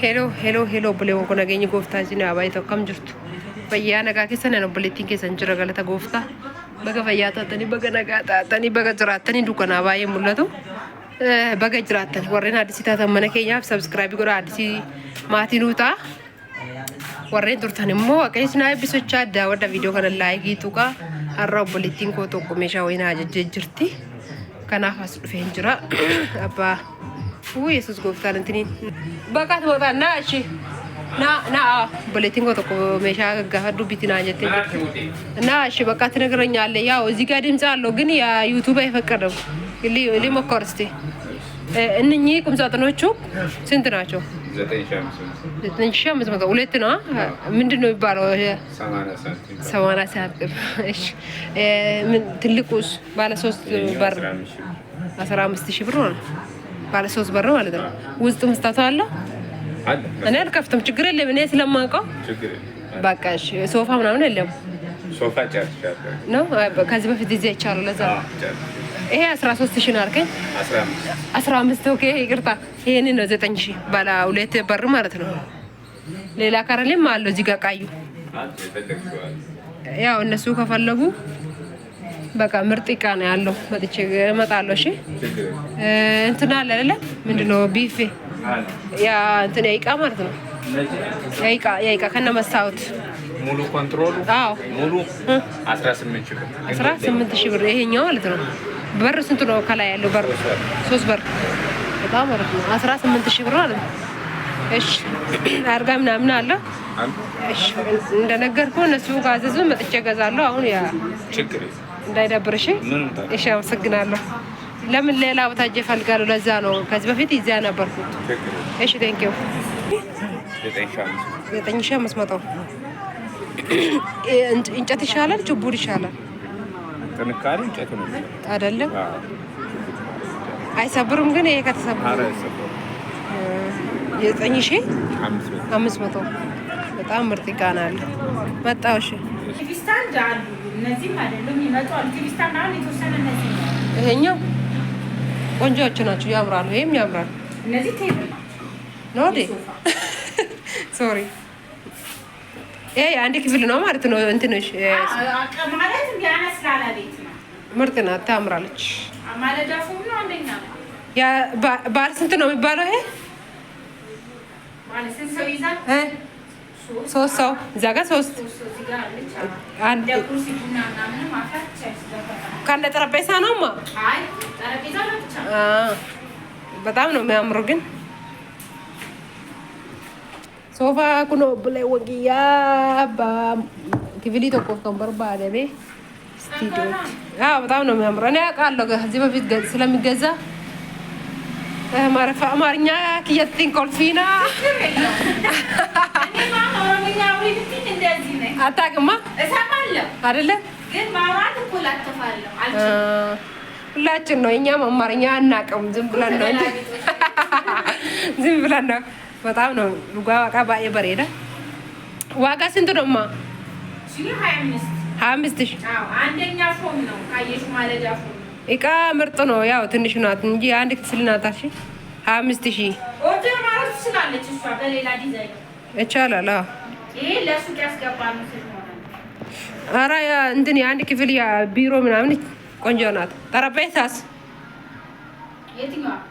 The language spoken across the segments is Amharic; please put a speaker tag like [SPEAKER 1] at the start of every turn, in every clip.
[SPEAKER 1] Hello obboleewwan kun nageenya gooftaa isin haa baay'ee tokkam jirtu. Fayyaa nagaa keessan obboleettiin keessan jira galata gooftaa. Baga fayyaa taatanii baga nagaa taatanii baga jiraatanii dukkanaa baay'ee mul'atu. Baga jiraatan warreen addisii taatan mana keenyaaf subscribe godhaa addisii maatii nuu ta'a. Warreen turtan immoo waaqayyoon isin haa eebbisochaa addaa wadda viidiyoo kana laayikii tuqaa har'a obboleettiin koo tokko meeshaa wayinaa ajajjee jirti. Kanaaf as dhufee jira. Abbaa Yesus gooftaan intiniin bakkaat mootaan naa achi naa obboleettiin koo tokko meeshaa gaggaafa dubbitti naa jettee jirti. Naa achi bakkaatti nagaranyaallee yaa እዚህ ጋር ድምጽ አለው ግን ያ ዩቲዩብ አይፈቀደም። ሊሞክር እስቲ እነኚህ ቁም ሳጥኖቹ ስንት ናቸው? 9500 ሁለት ነው። ምንድነው የሚባለው? 80 ሳንቲም። እሺ ትልቁስ ባለ 3 በር 15000 ብር ነው። ባለ 3 በር ማለት ነው። ውስጥ መስታወት አለው? እኔ አልከፍትም፣ ችግር የለም። እኔ ስለማውቀው በቃ እሺ። ሶፋ ምናምን የለም?
[SPEAKER 2] ሶፋ ጨርሻለሁ
[SPEAKER 1] ነው። ከዚህ በፊት እዚህ አይቻለሁ። ለዛ ይሄ 13000 ነው አልከኝ? 15 ኦኬ፣ ይቅርታ። ይሄን ነው 9000 ባለ 2 በር ማለት ነው። ሌላ ካረሌም አለው እዚህ ጋር ቃዩ። ያው እነሱ ከፈለጉ በቃ ምርጥ ዕቃ ነው ያለው። መጥቼ እመጣለሁ። እሺ እንትን አለ አይደለ? ምንድነው ቢፌ ያ እንትን ዕቃ ማለት ነው። ያ ዕቃ ከነ መስታወት
[SPEAKER 2] ሙሉ ኮንትሮሉ ሙሉ
[SPEAKER 1] 18000 ብር ይሄኛው ማለት ነው። በር ስንት ነው ከላይ ያለው? በር 3 በር በጣም አሪፍ ነው። 18000 ብር ማለት ነው። እሺ አርጋ ምናምን አለ። እሺ እንደነገርኩህ እነሱ ጋዘዙ መጥቼ እገዛለሁ። አሁን ያ
[SPEAKER 2] ችግር
[SPEAKER 1] እንዳይደብርሽ። እሺ አመሰግናለሁ። ለምን ሌላ ቦታ ሄጄ እፈልጋለሁ። ለዛ ነው ከዚህ በፊት ይዚያ ነበርኩት። እሺ ቴንኪው። 9500 እንጨት ይሻላል ችቡድ ይሻላል?
[SPEAKER 2] ጥንካሬ እንጨት ነው
[SPEAKER 1] አይደለም? አይሰብርም ግን ይሄ ከተሰበረ 9500 በጣም ምርጥ ዕቃ ነው ያለው። መጣው። እሺ
[SPEAKER 3] ቲቪስታንድ አሉ። እነዚህም አይደለም ይመጣሉ። ቲቪስታንድ አሁን የተወሰነ እነዚህ
[SPEAKER 1] ይሄኛው ቆንጆዎች ናቸው፣ ያምራሉ። ይሄም ያምራል።
[SPEAKER 3] እነዚህ ቴብል
[SPEAKER 1] ነው ዲ ሶሪ ይሄ አንድ ክፍል ነው ማለት ነው። እንትንሽ
[SPEAKER 3] ማለት ያነስላላ ቤት ነው።
[SPEAKER 1] ምርጥ ናት፣ ታምራለች።
[SPEAKER 3] ማለዳፉ ነው አንደኛ
[SPEAKER 1] ያ ባለ ስንት ነው የሚባለው? ይሄ
[SPEAKER 3] ባለ ስንት ሰው ይዛል?
[SPEAKER 1] 3 ሰው እዛ ጋር 3 አንድ
[SPEAKER 3] ኩርሲ ቡና ምናምን ማፍራት
[SPEAKER 1] ካለ ጠረጴዛ ነውማ።
[SPEAKER 3] አይ ጠረጴዛ ነው ብቻ።
[SPEAKER 1] በጣም ነው የሚያምሩ ግን ሶፋ ኩኖ ብላይ ወጊያ ባ ክፍሊ ተቆፍ ከንበር ባለቤ ስቱዲዮ በጣም ነው የሚያምረው። እኔ አውቃለሁ ከዚህ በፊት ስለሚገዛ ማረፋ አማርኛ ክየቲን ኮልፊና አታውቅማ?
[SPEAKER 3] እሰማለሁ
[SPEAKER 1] አይደለ?
[SPEAKER 3] ግን ማውራት እኮ ላተፋለሁ አልችልም።
[SPEAKER 1] ሁላችን ነው እኛም አማርኛ አናውቅም። ዝም ብለን ነው ዝም ብለን ነው። በጣም ነው ዋጋ ባየ በሬዳ። ዋጋ ስንት ነውማ? 25000
[SPEAKER 3] አንደኛ ፎም ነው ካየሽ፣ ማለዳ ፎም
[SPEAKER 1] ዕቃ ምርጥ ነው። ያው ትንሽ ናት እንጂ አንድ ክፍል ናት። እሺ 25000
[SPEAKER 3] ኦርደር ማለት ትችላለች እሷ በሌላ ዲዛይን
[SPEAKER 1] ይቻላል።
[SPEAKER 3] ይሄ ለሱቅ ያስገባነው ስለሆነ
[SPEAKER 1] ኧረ ያ እንትን የአንድ ክፍል ያ ቢሮ ምናምን ቆንጆ ናት። ጠረጴዛስ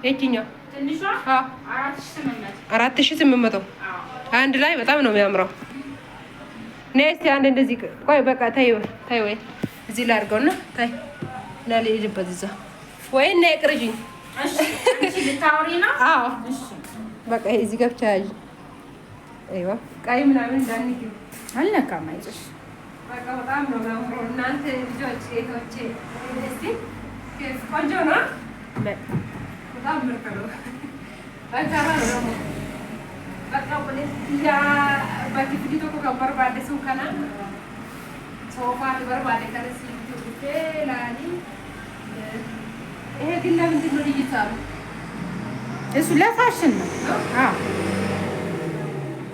[SPEAKER 1] የትኛው?
[SPEAKER 3] ትንሿ
[SPEAKER 1] 4800 አንድ ላይ በጣም ነው የሚያምረው። ነስቲ አንድ እንደዚህ ቆይ በቃ ታይ ወይ እዚህ ላይ አድርገውና ታይ እና ልሄድበት እዛ ወይ እና ይቅርጂኝ።
[SPEAKER 3] እሺ አንቺ ልታወሪ ነው?
[SPEAKER 1] አዎ በቃ እዚህ ገብቻ ያዥ። አይዋ ቀይ ምናምን እንዳንኪ
[SPEAKER 3] አልነካም። አይዞሽ
[SPEAKER 1] በቃ በጣም ነው የሚያምረው። እናንተ ልጆች ሴቶች እስቲ ቆንጆ ነው። በጣም ምርጥ ነው። በቃ ነው በቃ ያ በክፍሊ ተቆ ከበር ባደ ሰው ከና ሶፋ በር ባደ ከረስ ላኒ ይሄ ግን ለምንድን ነው ልይታሉ?
[SPEAKER 3] እሱ ለፋሽን ነው። አዎ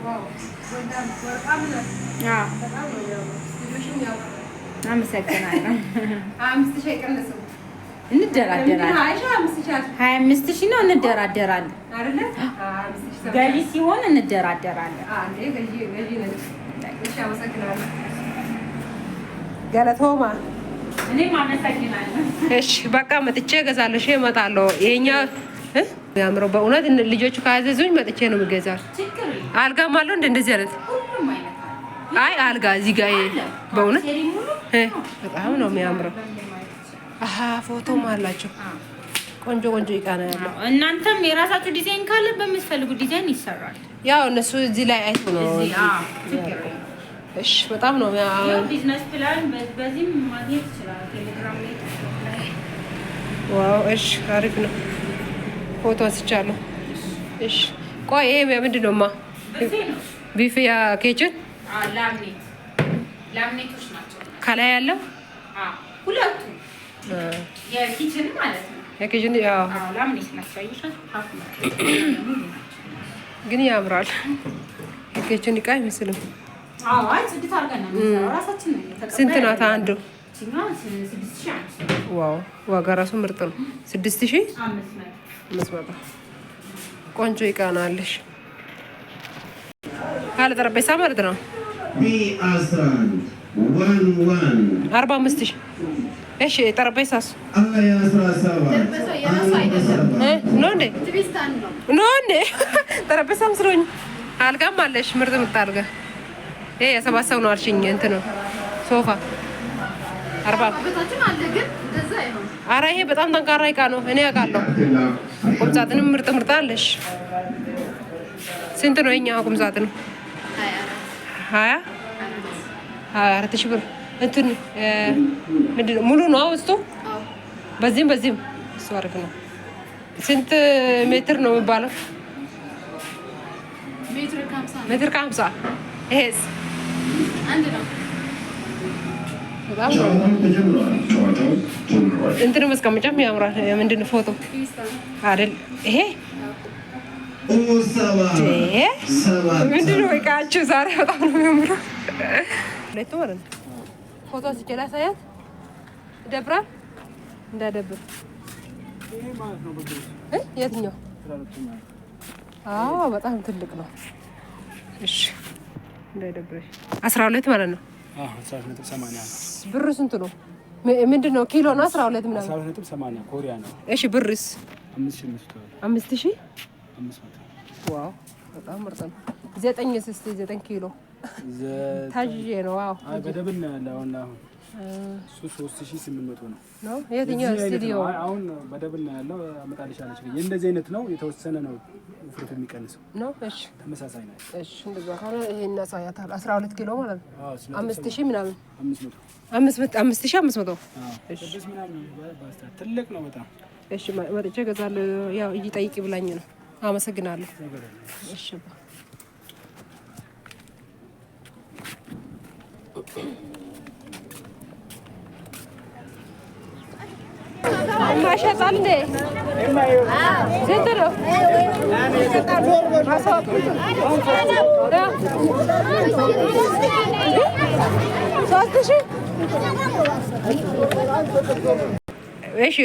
[SPEAKER 1] ዋው በጣም ነው። በጣም ነው ያው አመሰግናለሁ። 5000 ቀነሰው
[SPEAKER 3] እንደራደራለን። 25,000 ነው። እንደራደራለን አይደለ? ገዢ ሲሆን እንደራደራለን።
[SPEAKER 1] ገለቶማ
[SPEAKER 3] እኔም አመሰግናለሁ።
[SPEAKER 1] እሺ በቃ መጥቼ እገዛለሁ። እሺ እመጣለሁ። ይሄኛ ያምረው በእውነት ልጆቹ ካዘዙኝ መጥቼ ነው የምገዛው። አልጋም አለው እንደዚህ አይነት አይ አልጋ እዚህ ጋር በእውነት በጣም ነው የሚያምረው። አሃ ፎቶም አላቸው። ቆንጆ ቆንጆ እቃ ነው ያለው።
[SPEAKER 3] እናንተም የራሳችሁ ዲዛይን ካለ በምትፈልጉ ዲዛይን ይሰራል።
[SPEAKER 1] ያው እነሱ እዚህ ላይ አይቶ ነው። እሺ በጣም ነው
[SPEAKER 3] ያው ቢዝነስ ፕላን በዚህም ማግኘት ይችላል። ቴሌግራም ላይ
[SPEAKER 1] ዋው እሺ አሪፍ ነው። ፎቶ አንስቻለሁ። እሺ ቆይ ይሄ ምንድን ነው? ቢፍ ያ ኬችን
[SPEAKER 3] ላምኔቶች ናቸው
[SPEAKER 1] ከላይ ያለው
[SPEAKER 3] ሁለቱ የኪችን ማለት ነው።
[SPEAKER 1] የኪችን ያው
[SPEAKER 3] ላምኔት ናቸው።
[SPEAKER 1] ግን ያምራል። የኪችን እቃ አይመስልም። ስንት ናት አንዱ? ዋው ዋጋ ራሱ ምርጥ ነው። 6,500 ቆንጆ እቃ ነው አለሽ። ካለ ጠረጴዛ ማለት ነው። 45,000 እሺ። ጠረጴዛስ ነው እንዴ? ጠረጴዛ መስሎኝ። አልጋም አለሽ ምርጥ ምርጥ አልጋ። ይሄ የሰባት ሰው ነው አልሽኝ። እንትን ነው ሶፋ 40። ኧረ ይሄ በጣም ጠንካራ እቃ ነው። እኔ አውቃለሁ። ቁምሳጥንም ምርጥ ምርጥ አለሽ። ስንት ነው የኛ ቁምሳጥን? 24,000 ብር። እንትን ምንድን ነው ሙሉ ነው ውስጡ? በዚህም እሱ አሪፍ ነው። ስንት ሜትር ነው የሚባለው? ሜትር ከ50 ይሄስ አንድ ነው። በጣም እንትን መስቀመጫም ያምራል። ምንድን ነው ፎቶ አይደል ይሄ? ምንድን ነው እቃችሁ ዛሬ በጣም ነው የሚያምረው። ሁለቱ ማለት ነው። ፎቶ ስቼ ላሳያት። ይደብራል እንዳይደብር። የትኛው? አዎ በጣም ትልቅ ነው። እሺ እንዳይደብረሽ። 12 ማለት ነው።
[SPEAKER 4] 12.80
[SPEAKER 1] ብር ስንት ነው? ምንድን ነው ኪሎ ነው? 12 ምናምን
[SPEAKER 4] 12.80 ኮሪያ ነው።
[SPEAKER 1] እሺ ብርስ? 5,000 ዋው በጣም ምርጥ ነው። 9 ኪሎ ታጅዬ ነው። ዋው
[SPEAKER 4] በደብል ነው ያለው። አሁን እሱ 3,800 ነው።
[SPEAKER 1] ነው የትኛው ስቱዲዮ?
[SPEAKER 4] አሁን በደብል ነው ያለው። አመጣልሻለች። እንደዚህ አይነት ነው። የተወሰነ ነው ውፍረቱ የሚቀንሰው
[SPEAKER 1] ነው። እሺ
[SPEAKER 4] ተመሳሳይ ነው።
[SPEAKER 1] እሺ እንደዛ ካለ ይሄን እናሳያታል። 12 ኪሎ ማለት ነው። 5,000 ምናምን 5,500 እሺ
[SPEAKER 4] ትልቅ ነው በጣም።
[SPEAKER 1] እሺ መጥቼ እገዛለሁ። ያው እይጠይቂ ብላኝ ነው። አመሰግናለሁ። እሺ ማሸጣል እንዴ? ስንት ነው? 3,000 እሺ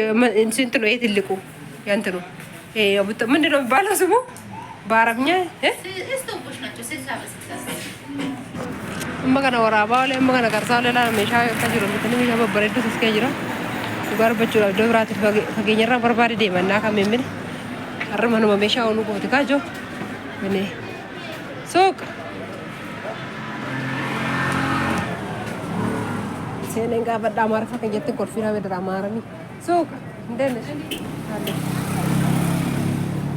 [SPEAKER 1] ስንት ነው? የትልቁ ያንተ ነው? ምንድን ነው የሚባለው ስሙ በአረብኛ? እመገና ወራባ ላይ እመገና ቀርሳ ሌላ ሜሻ ከጅሮ ምትን ሜሻ በበረዱ ተስከጅራ ጓርበቹ ደብራት ፈገኘራ በርባሪ ደመና ከሚምን አርመኑ ሜሻ ሆኑ ቆት ካጆ እኔ ሱቅ ሴኔንጋ በዳ ማርፋ ከጀት ኮርፊና በድራ ማረሚ ሱቅ እንደነሽ አለ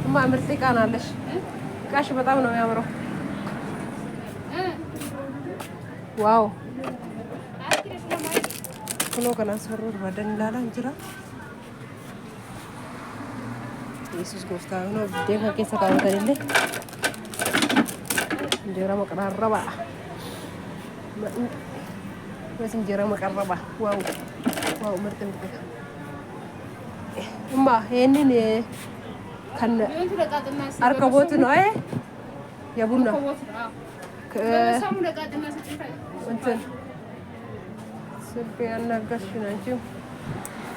[SPEAKER 1] እማ ምርጥ እቃ ናለሽ። እቃሽ በጣም ነው የሚያምረው። ዋው ኩኖ ከና ሰሩር ባደን ላላ እንጅራ ኢየሱስ ጎፍታ ነው። ዴካ ከሰ ካውተልለ እንጀራ መቀራረባ ወይስ እንጀራ መቀረባ? ዋው ዋው ምርጥ ምርጥ እማ ይሄንን ከነ አርከቦት ነው የቡና እንትን ስልክ ያናገርሽ ናቸው።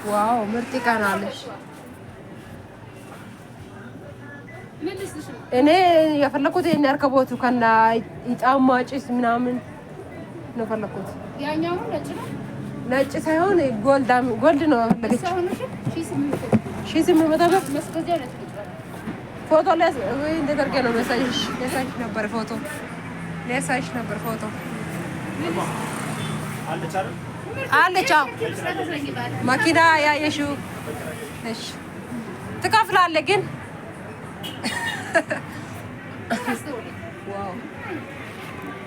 [SPEAKER 1] ዋው ምርጥ ቀን አለሽ። እኔ የፈለኩት ይሄን ያርከቦቱ ከና ኢጣን ማጭስ ምናምን ነው ፈለኩት።
[SPEAKER 3] ያኛው ነጭ ነው።
[SPEAKER 1] ነጭ ሳይሆን ጎልድ ነው ፈለገች። ሺህ ስምንት መቶ ብር ፎቶ ወይ እንደደርገ ነው መሳይሽ ነበር ፎቶ ሊያሳይሽ ነበር ፎቶ አለች። መኪና ያየሽው እሺ ትከፍላለህ ግን ዋው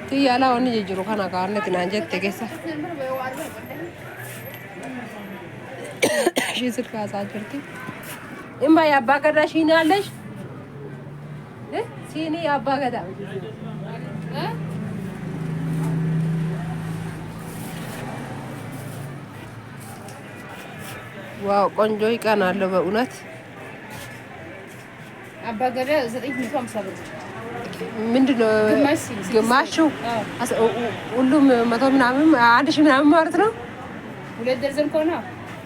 [SPEAKER 1] ትያላ ወን ጅሩ ከና ካርነት ናንጀት ተገሳ ሽዝር ካሳጀርቲ እማ ያባገዳ ሺና አለሽ ሲኒ ያባገዳ ዋው ቆንጆ ይቀናል በእውነት።
[SPEAKER 3] አባገዳ 950 ብር
[SPEAKER 1] ምንድነው ግማሹ? ሁሉም 100 ምናምን 1000 ምናምን ማለት ነው።
[SPEAKER 3] 2 ደርዘን ከሆነ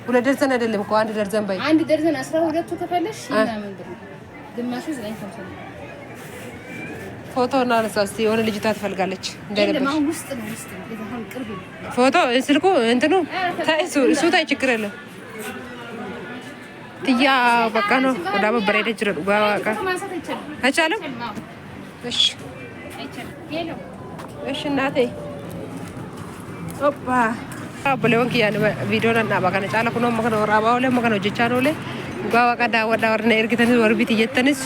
[SPEAKER 1] 2 ደርዘን አይደለም እኮ 1 ደርዘን በይ።
[SPEAKER 3] 1 ደርዘን 12 ከፈለሽ ምናምን ብር ግማሹ 950 ብር።
[SPEAKER 1] ፎቶ እና ለሳስ የሆነ ልጅቷ ትፈልጋለች እንደነበረ
[SPEAKER 3] ውስጥ ነው ለዛም ቅርብ
[SPEAKER 1] ፎቶ ስልኩ እንትኑ ታይሱ እሱ ታይ ችግር የለም። ትያ በቃ ነው ወዳ በበረ ደጅ ነው በቃ አይቻልም። እሺ እሺ እናቴ ኦፓ አብለውን ኪያን ቪዲዮ እና ባካነ ጫላ ኩኖ መከነ ወራባው ለመከነ ጀቻ ነው ለ ጋዋ ቀዳ ወዳ ወርነ እርግተን ወርቢት እየተንስ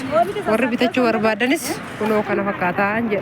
[SPEAKER 1] ወርቢተቹ ወርባደንስ ኩኖ ከነ ፈካታ እንጀ